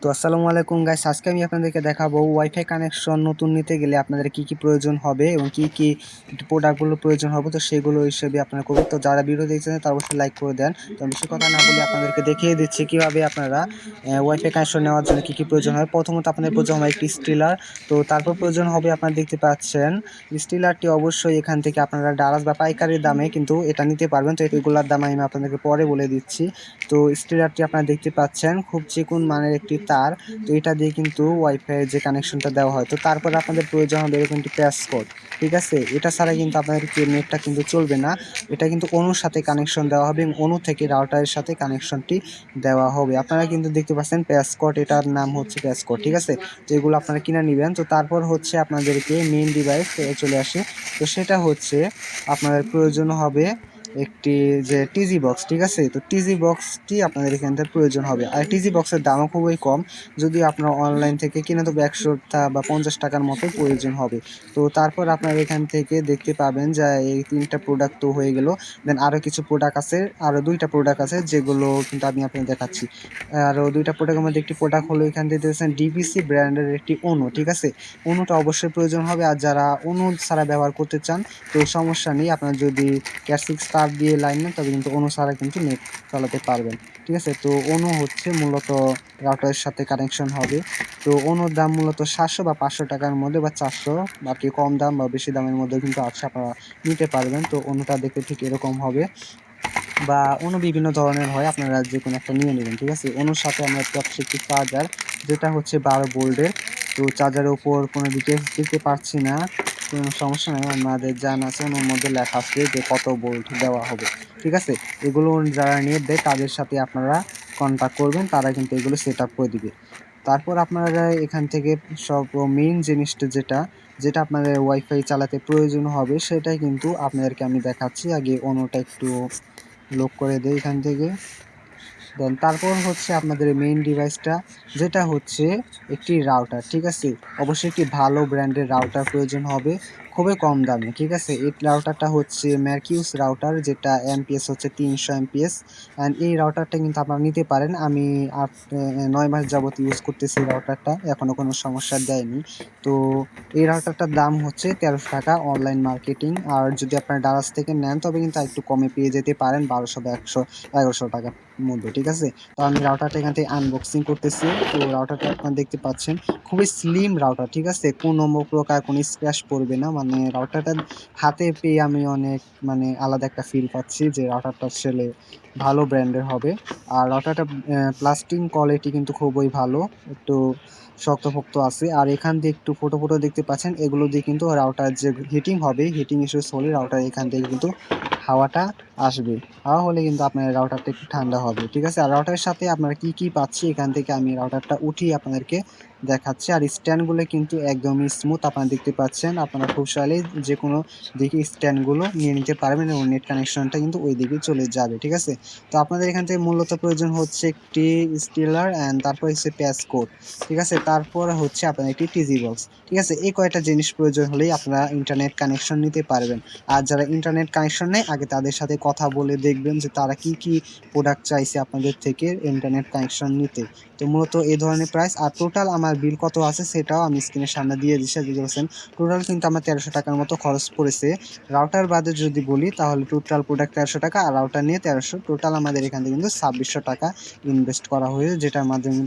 তো আসসালামু আলাইকুম গাইস, আজকে আমি আপনাদেরকে দেখাবো ওয়াইফাই কানেকশন নতুন নিতে গেলে আপনাদের কি কি প্রয়োজন হবে এবং কি কি প্রোডাক্টগুলো প্রয়োজন হবে, তো সেগুলো হিসেবে আপনারা করবেন। তো যারা ভিডিও দেখছেন তারা অবশ্যই লাইক করে দেন। তো বেশি কথা না বলে আপনাদেরকে দেখিয়ে দিচ্ছি কিভাবে আপনারা ওয়াইফাই কানেকশন নেওয়ার জন্য কি কি প্রয়োজন হয়। প্রথমত আপনাদের প্রয়োজন হবে একটি স্টিলার। তো তারপর প্রয়োজন হবে, আপনারা দেখতে পাচ্ছেন স্টিলারটি অবশ্যই এখান থেকে আপনারা ডারাস বা পাইকারি দামে কিন্তু এটা নিতে পারবেন। তো এগুলোর দাম আমি আপনাদেরকে পরে বলে দিচ্ছি। তো স্টিলারটি আপনারা দেখতে পাচ্ছেন খুব চিকন মানের একটি তার। তো এটা দিয়ে কিন্তু ওয়াইফাই যে কানেকশনটা দেওয়া হয়। তো তারপরে আপনাদের প্রয়োজন হবে এরকম একটি প্যাসকোড, ঠিক আছে। এটা ছাড়া কিন্তু আপনাদেরকে নেটটা কিন্তু চলবে না। এটা কিন্তু অনুর সাথে কানেকশন দেওয়া হবে এবং অনু থেকে রাউটারের সাথে কানেকশনটি দেওয়া হবে। আপনারা কিন্তু দেখতে পাচ্ছেন প্যাসকোড, এটার নাম হচ্ছে প্যাসকোড, ঠিক আছে। তো এগুলো আপনারা কিনে নেবেন। তো তারপর হচ্ছে আপনাদেরকে মেইন ডিভাইস চলে আসে। তো সেটা হচ্ছে আপনাদের প্রয়োজন হবে একটি যে টিজি বক্স, ঠিক আছে। তো টিজি বক্সটি আপনাদের এখান থেকে প্রয়োজন হবে। আর টিজি বক্সের দামও খুবই কম, যদি আপনার অনলাইন থেকে কিনে তবে 100 বা 50 টাকার মতো প্রয়োজন হবে। তো তারপর আপনার এখান থেকে দেখতে পাবেন যে এই 3টা প্রোডাক্ট তো হয়ে গেল। দেন আরও কিছু প্রোডাক্ট আছে, আরও 2টা প্রোডাক্ট আছে যেগুলো কিন্তু আমি আপনাদের দেখাচ্ছি। আরও 2টা প্রোডাক্টের মধ্যে একটি প্রোডাক্ট হলো এখান থেকে দেখছেন ডিবিসি ব্র্যান্ডের একটি অনু, ঠিক আছে। অনুটা অবশ্যই প্রয়োজন হবে। আর যারা অনু ছাড়া ব্যবহার করতে চান তো সমস্যা নেই, আপনার যদি ক্যাট6 তার দিয়ে লাইন নেন তবে কিন্তু অনু ছাড়া কিন্তু নেট চালাতে পারবেন, ঠিক আছে। তো অনু হচ্ছে মূলত রাউটারের সাথে কানেকশন হবে। তো অনুর দাম মূলত 700 বা 500 টাকার মধ্যে বা 400, বাকি কম দাম বা বেশি দামের মধ্যে কিন্তু আছে, আপনারা নিতে পারবেন। তো অনুটা দেখতে ঠিক এরকম হবে বা অনু বিভিন্ন ধরনের হয়, আপনারা যে কোনো একটা নিয়ে নেবেন, ঠিক আছে। অনুর সাথে আমরা পাচ্ছি একটি চার্জার, যেটা হচ্ছে 12 ভোল্টের। তো চার্জারের উপর কোনো ডিটেলস দিতে পারছি না, কোনো সমস্যা নেই, আমাদের জানা আছে অনুর মধ্যে লেখা আছে যে কত ভোল্ট দেওয়া হবে, ঠিক আছে। এগুলো যারা নেট দেয় তাদের সাথে আপনারা কন্ট্যাক্ট করবেন, তারা কিন্তু এগুলো সেট আপ করে দিবে। তারপর আপনারা এখান থেকে সব মেইন জিনিসটা যেটা যেটা আপনাদের ওয়াইফাই চালাতে প্রয়োজন হবে সেটাই কিন্তু আপনাদেরকে আমি দেখাচ্ছি। আগে অনুটা একটু লক করে দেই এখান থেকে। দেন তারপর হচ্ছে আপনাদের মেইন ডিভাইসটা, যেটা হচ্ছে একটি রাউটার, ঠিক আছে। অবশ্যই একটি ভালো ব্র্যান্ডের রাউটার প্রয়োজন হবে, খুবই কম দামে, ঠিক আছে। এই রাউটারটা হচ্ছে ম্যারকিউস রাউটার, যেটা এমপিএস হচ্ছে 300 এমপিএস। অ্যান্ড এই রাউটারটা কিন্তু আপনারা নিতে পারেন। আমি 9 মাস যাবত ইউজ করতেছি এই রাউটারটা, এখনো কোনো সমস্যা দেয়নি। তো এই রাউটারটার দাম হচ্ছে 1300 টাকা অনলাইন মার্কেটিং। আর যদি আপনারা ডারাস থেকে নেন তবে কিন্তু একটু কমে পেয়ে যেতে পারেন, 1200 বা 1100 টাকার মধ্যে, ঠিক আছে। তো আমি রাউটারটা এখান থেকে আনবক্সিং করতেছি। তো রাউটারটা আপনারা দেখতে পাচ্ছেন খুবই স্লিম রাউটার, ঠিক আছে। কোনো প্রকার কোনো স্ক্র্যাচ পড়বে না, মানে রাউটারটা হাতে পেয়ে আমি অনেক আলাদা একটা ফিল পাচ্ছি যে রাউটারটা আসলে ভালো ব্র্যান্ডের হবে। আর রাউটারটা প্লাস্টিক কোয়ালিটি কিন্তু খুবই ভালো, একটু শক্তপোক্ত আছে। আর এখান দিয়ে একটু ফটো ফটো দেখতে পাচ্ছেন, এগুলো দিয়ে কিন্তু রাউটার যে হিটিং হবে, হিটিং ইস্যুস হলে রাউটার এখান থেকে কিন্তু হাওয়াটা আসবে। হাওয়া হলে কিন্তু আপনার রাউটারটা একটু ঠান্ডা হবে, ঠিক আছে। আর রাউটারের সাথে আপনারা কি কি পাচ্ছি এখান থেকে আমি রাউটারটা উঠিয়ে আপনাদেরকে দেখাচ্ছি। আর স্ট্যান্ডগুলো কিন্তু একদমই স্মুথ, আপনারা দেখতে পাচ্ছেন। আপনারা খুব সহজেই যে কোনো দিকে স্ট্যান্ডগুলো নিয়ে নিতে পারবেন এবং নেট কানেকশনটা কিন্তু ওই দিকে চলে যাবে, ঠিক আছে। তো আপনাদের এখান থেকে মূলত প্রয়োজন হচ্ছে একটি স্টিলার অ্যান্ড তারপর হচ্ছে প্যাসকোড, ঠিক আছে। তারপর হচ্ছে আপনার একটি টিজি বক্স, ঠিক আছে। এই কয়টা জিনিস প্রয়োজন হলেই আপনারা ইন্টারনেট কানেকশন নিতে পারবেন। আর যারা ইন্টারনেট কানেকশন নেয় আগে তাদের সাথে কথা বলে দেখবেন যে তারা কি কি প্রোডাক্ট চাইছে আপনাদের থেকে ইন্টারনেট কানেকশন নিতে। তো মূলত এই ধরনের প্রাইস। আর টোটাল আমার বিল কত আছে সেটাও আমি স্ক্রিনের সামনে দিয়ে দিচ্ছি, বুঝতে পারছেন। টোটাল কিন্তু আমার 1300 টাকার মতো খরচ পড়েছে। রাউটার বাদে যদি বলি তাহলে টোটাল প্রোডাক্ট 1300 টাকা আর রাউটার নিয়ে 1300, টোটাল আমাদের এখান থেকে কিন্তু 2600 টাকা ইনভেস্ট করা হয়েছে, যেটার মাধ্যমে